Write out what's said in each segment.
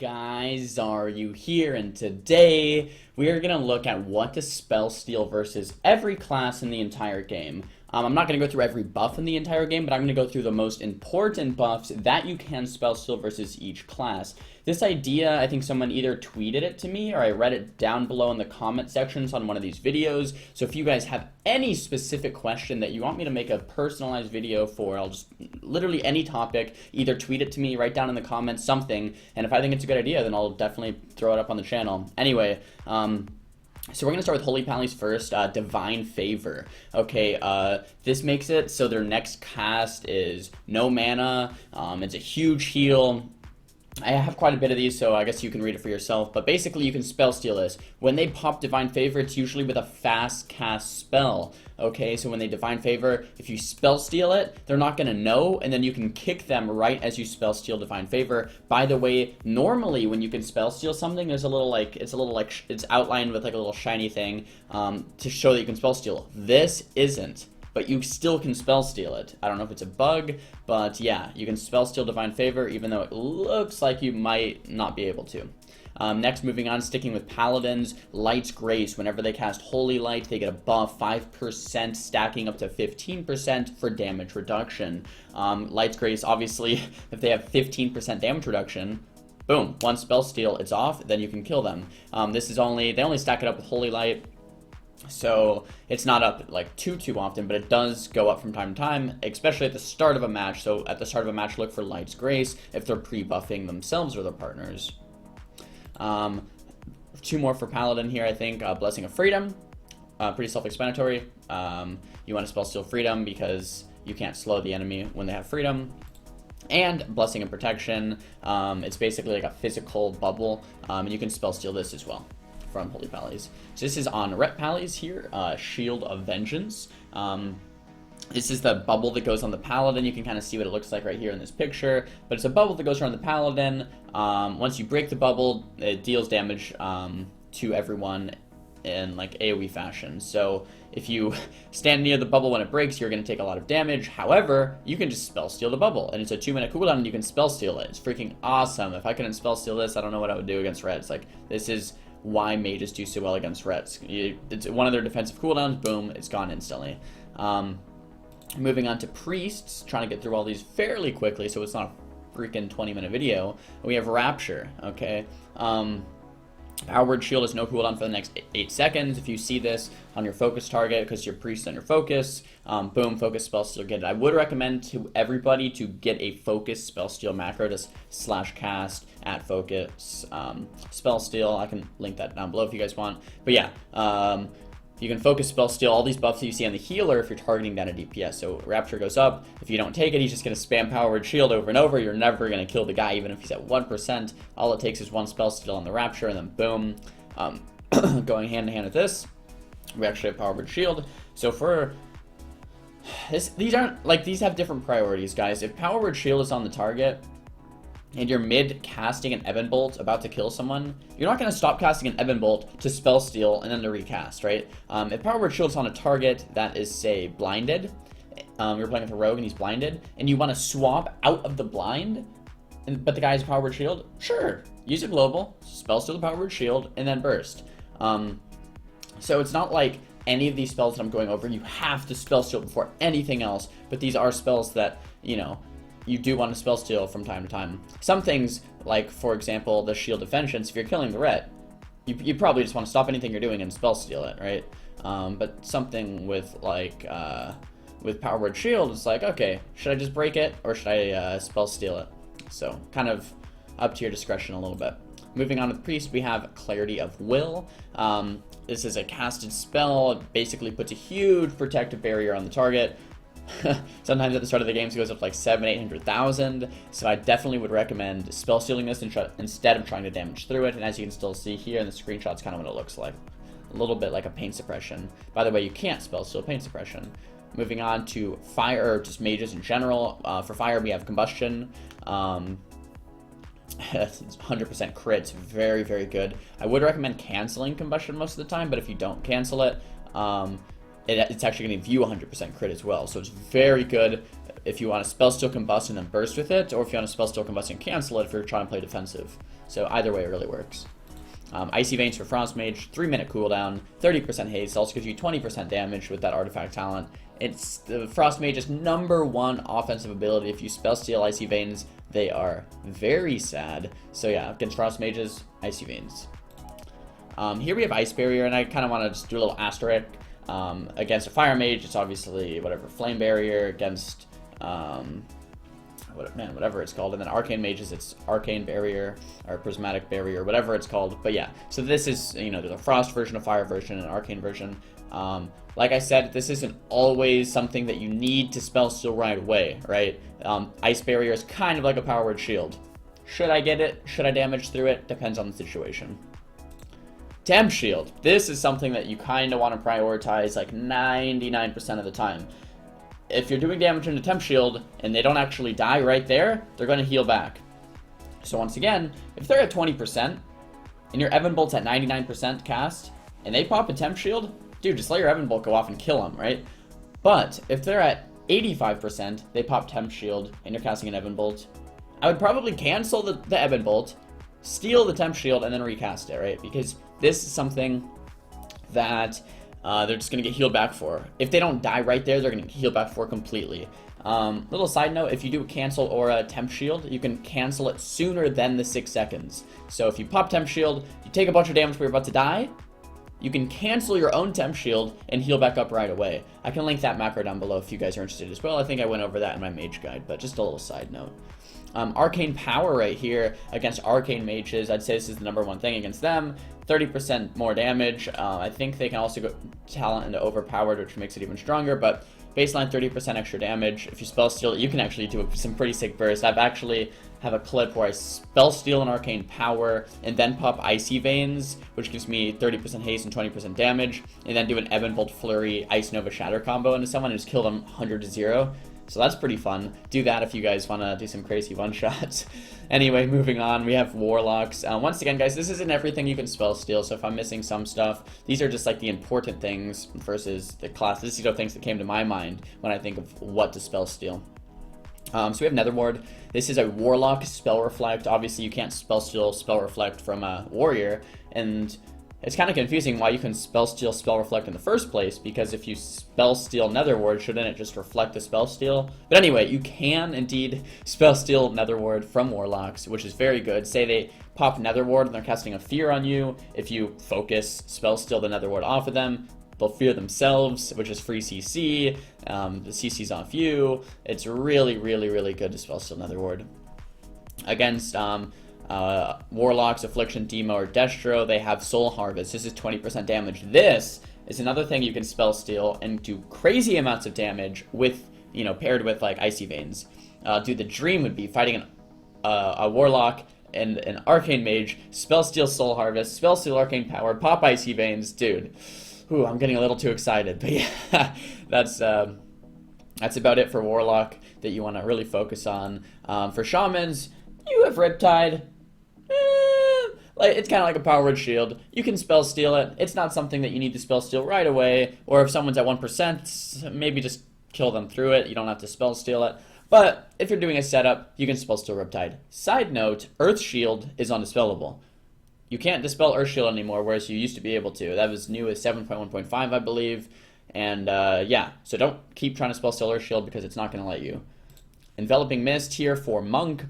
guys, Xaryu here, and today we are going to look at what to spell steal versus every class in the entire game. I'm not going to go through every buff in the entire game, but I'm going to go through the most important buffs that you can spell steal versus each class. This idea, I think someone either tweeted it to me or I read it down below in the comment sections on one of these videos. So if you guys have any specific question that you want me to make a personalized video for, I'll just literally any topic, either tweet it to me, write down in the comments something, and if I think it's a good idea, then I'll definitely throw it up on the channel. Anyway, so we're going to start with Holy Pallies first, Divine Favor. Okay, this makes it so their next cast is no mana, it's a huge heal. I have quite a bit of these, so I guess you can read it for yourself, but basically you can spell steal this. When they pop Divine Favor, it's usually with a fast cast spell. Okay, so when they Divine Favor, if you spell steal it, they're not going to know, and then you can kick them right as you spell steal Divine Favor. By the way, normally when you can spell steal something, there's it's outlined with like a little shiny thing to show that you can spell steal. This isn't, but you still can spell steal it. I don't know if it's a bug, but yeah, you can spell steal Divine Favor, even though it looks like you might not be able to. Next, moving on, sticking with Paladins, Light's Grace. Whenever they cast Holy Light, they get a buff, 5%, stacking up to 15% for damage reduction. Light's Grace, obviously, if they have 15% damage reduction, boom, one spell steal, it's off, then you can kill them. They only stack it up with Holy Light, so it's not up like too often, but it does go up from time to time, especially at the start of a match. So at the start of a match, look for Light's Grace if they're pre-buffing themselves or their partners. Two more for Paladin here, I think. Blessing of Freedom, pretty self-explanatory. You want to spell steal Freedom because you can't slow the enemy when they have Freedom. And Blessing of Protection, it's basically like a physical bubble, and you can spell steal this as well from Holy Pallies. So this is on Ret Pallies here, Shield of Vengeance. This is the bubble that goes on the Paladin. You can kind of see what it looks like right here in this picture, but it's a bubble that goes around the Paladin. Once you break the bubble, it deals damage to everyone in like AoE fashion. So if you stand near the bubble when it breaks, you're going to take a lot of damage. However, you can just spell steal the bubble, and it's a 2-minute cooldown, and you can spell steal it. It's freaking awesome. If I couldn't spell steal this, I don't know what I would do against Reds. Like, this is why mages do so well against Reds. It's one of their defensive cooldowns, boom, it's gone instantly. Moving on to Priests, trying to get through all these fairly quickly so it's not a freaking 20-minute video. We have Rapture, okay? Power Word Shield is no cooldown for the next 8 seconds. If you see this on your focus target, because your priest on your focus, boom, focus spell steal, get it. I would recommend to everybody to get a focus spell steal macro to /cast at focus spell steal. I can link that down below if you guys want. But yeah, you can focus spell steal all these buffs that you see on the healer if you're targeting down a DPS. So Rapture goes up. If you don't take it, he's just going to spam Power Word Shield over and over. You're never going to kill the guy, even if he's at 1%. All it takes is one spell steal on the Rapture, and then boom. Going hand in hand with this, we actually have Power Word Shield. So for this, these have different priorities, guys. If Power Word Shield is on the target, and you're mid-casting an Ebon Bolt about to kill someone, you're not going to stop casting an Ebon Bolt to spell steal and then to recast, right? If Power Word Shield is on a target that is, say, blinded, you're playing with a rogue and he's blinded, and you want to swap out of the blind, but the guy has Power Word Shield, sure, use a global, spell steal the Power Word Shield, and then burst. So it's not like any of these spells that I'm going over, you have to spell steal before anything else, but these are spells that, you know, you do want to spell steal from time to time. Some things, like, for example, the Shield of Vengeance, if you're killing the Ret, you probably just want to stop anything you're doing and spell steal it, right? But something with, like, with Power Word Shield, it's like, okay, should I just break it, or should I spell steal it? So, kind of up to your discretion a little bit. Moving on to the Priest, we have Clarity of Will. This is a casted spell. It basically puts a huge protective barrier on the target. Sometimes at the start of the games it goes up to like 700,000-800,000, so I definitely would recommend spell stealing this instead of trying to damage through it. And as you can still see here in the screenshots, kind of what it looks like, a little bit like a pain suppression. By the way, you can't spell steal pain suppression. Moving on to fire, or just mages in general. For fire, we have combustion. It's 100% crits, very, very good. I would recommend canceling combustion most of the time, but if you don't cancel it, it's actually going to give you 100% crit as well. So it's very good if you want to Spellsteal Combust and then burst with it, or if you want to Spellsteal Combust and cancel it if you're trying to play defensive. So either way, it really works. Icy Veins for Frost Mage, 3-minute cooldown, 30% haste, also gives you 20% damage with that artifact talent. It's the Frost Mage's #1 offensive ability. If you Spellsteal Icy Veins, they are very sad. So yeah, against Frost Mages, Icy Veins. Here we have Ice Barrier, and I kind of want to just do a little asterisk. Against a Fire Mage, it's obviously whatever, Flame Barrier. Against whatever it's called. And then Arcane Mages, it's Arcane Barrier, or Prismatic Barrier, whatever it's called. But yeah, so this is, you know, there's a Frost version, a Fire version, and an Arcane version. Like I said, this isn't always something that you need to Spellsteal right away, right? Ice Barrier is kind of like a Power Word Shield. Should I get it? Should I damage through it? Depends on the situation. Temp Shield. This is something that you kind of want to prioritize like 99% of the time. If you're doing damage into Temp Shield and they don't actually die right there, they're going to heal back. So once again, if they're at 20% and your Evan Bolt's at 99% cast and they pop a Temp Shield, dude, just let your Evan Bolt go off and kill them, right? But if they're at 85%, they pop Temp Shield and you're casting an Evan Bolt, I would probably cancel the Evan Bolt, steal the Temp Shield, and then recast it, right? Because this is something that they're just going to get healed back for. If they don't die right there, they're going to get healed back for completely. Little side note, if you do a cancel or a Temp Shield, you can cancel it sooner than the 6 seconds. So if you pop Temp Shield, you take a bunch of damage but you're about to die, you can cancel your own Temp Shield and heal back up right away. I can link that macro down below if you guys are interested as well. I think I went over that in my mage guide, but just a little side note. Arcane Power right here against Arcane Mages. I'd say this is the #1 thing against them. 30% more damage. I think they can also go talent into Overpowered, which makes it even stronger, but baseline 30% extra damage. If you Spellsteal it, you can actually do some pretty sick bursts. I've actually have a clip where I Spellsteal an Arcane Power and then pop Icy Veins, which gives me 30% haste and 20% damage, and then do an Ebon Bolt Flurry Ice Nova Shatter combo into someone and just kill them 100-0. So that's pretty fun. Do that if you guys want to do some crazy one-shots. Anyway, moving on, we have Warlocks. Once again, guys, this isn't everything you can Spellsteal, so if I'm missing some stuff, these are just like the important things versus the classes. These are things that came to my mind when I think of what to Spellsteal. So we have Nether Ward. This is a Warlock Spell Reflect. Obviously, you can't Spellsteal Spell Reflect from a Warrior, and it's kind of confusing why you can Spellsteal Spell Reflect in the first place, because if you Spellsteal Nether Ward, shouldn't it just reflect the Spellsteal? But anyway, you can indeed Spellsteal Nether Ward from Warlocks, which is very good. Say they pop Nether Ward and they're casting a Fear on you. If you focus Spellsteal the Nether Ward off of them, they'll fear themselves, which is free CC. The CC's off you. It's really, really, really good to Spellsteal Nether Ward. Against Warlocks, Affliction, Demo, or Destro, they have Soul Harvest. This is 20% damage. This is another thing you can Spellsteal and do crazy amounts of damage with, you know, paired with like Icy Veins. Dude, the dream would be fighting a Warlock and an Arcane Mage, Spellsteal Soul Harvest, Spellsteal Arcane Power, pop Icy Veins, dude. Ooh, I'm getting a little too excited, but yeah, that's about it for Warlock that you want to really focus on. For Shamans, you have Riptide. Like, it's kind of like a Power Word Shield. You can Spellsteal it. It's not something that you need to Spellsteal right away, or if someone's at 1%, maybe just kill them through it. You don't have to Spellsteal it. But if you're doing a setup, you can Spellsteal Riptide. Side note, Earth Shield is undispellable. You can't dispel Earth Shield anymore, whereas you used to be able to. That was new as 7.1.5, I believe. And yeah, so don't keep trying to Spellsteal Earth Shield because it's not going to let you. Enveloping Mist here for Monk.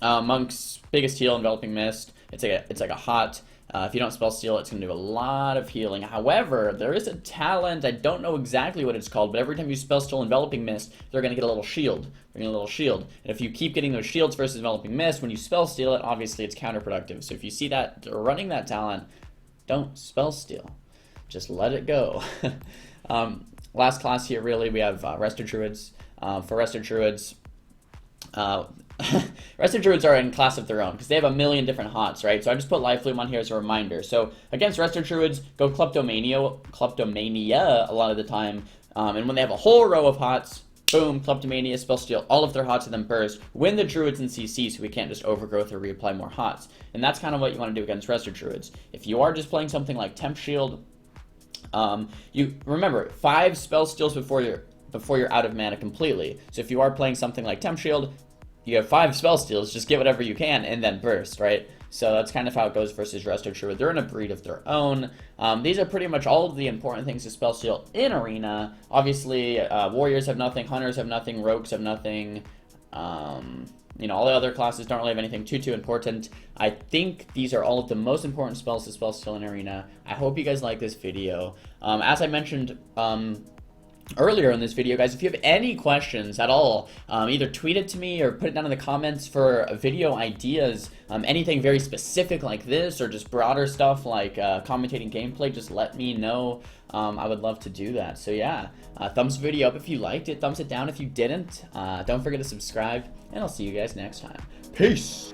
Monk's biggest heal, Enveloping Mist. It's like a hot. If you don't Spellsteal, it's going to do a lot of healing. However, there is a talent. I don't know exactly what it's called, but every time you Spellsteal Enveloping Mist, they're going to get a little shield. They're going to get a little shield. And if you keep getting those shields versus Enveloping Mist, when you Spellsteal it, obviously it's counterproductive. So if you see that running that talent, don't Spellsteal. Just let it go. Last class here, really, we have Restored Druids. For Restored Druids, Restored Druids are in class of their own because they have a million different hots, right? So I just put Life Flume on here as a reminder. So against Restored Druids, go Kleptomania a lot of the time. And when they have a whole row of hots, boom, Kleptomania, Spellsteal all of their hots and then burst. Win the Druids in CC so we can't just overgrowth or reapply more hots. And that's kind of what you want to do against Restored Druids. If you are just playing something like Temp Shield, You remember 5 spell steals before you're out of mana completely. So if you are playing something like Temp Shield, you have 5 spell steals, just get whatever you can and then burst, right? So that's kind of how it goes versus Resto Druid. They're in a breed of their own. These are pretty much all of the important things to spell steal in Arena. Obviously, Warriors have nothing, Hunters have nothing, Rogues have nothing. You know, all the other classes don't really have anything too important. I think these are all of the most important spells to spell steal in Arena. I hope you guys like this video. As I mentioned earlier in this video, guys, if you have any questions at all, either tweet it to me or put it down in the comments for video ideas, anything very specific like this or just broader stuff like commentating gameplay, just let me know. I would love to do that. So yeah, thumbs the video up if you liked it, thumbs it down if you didn't. Don't forget to subscribe, and I'll see you guys next time. Peace!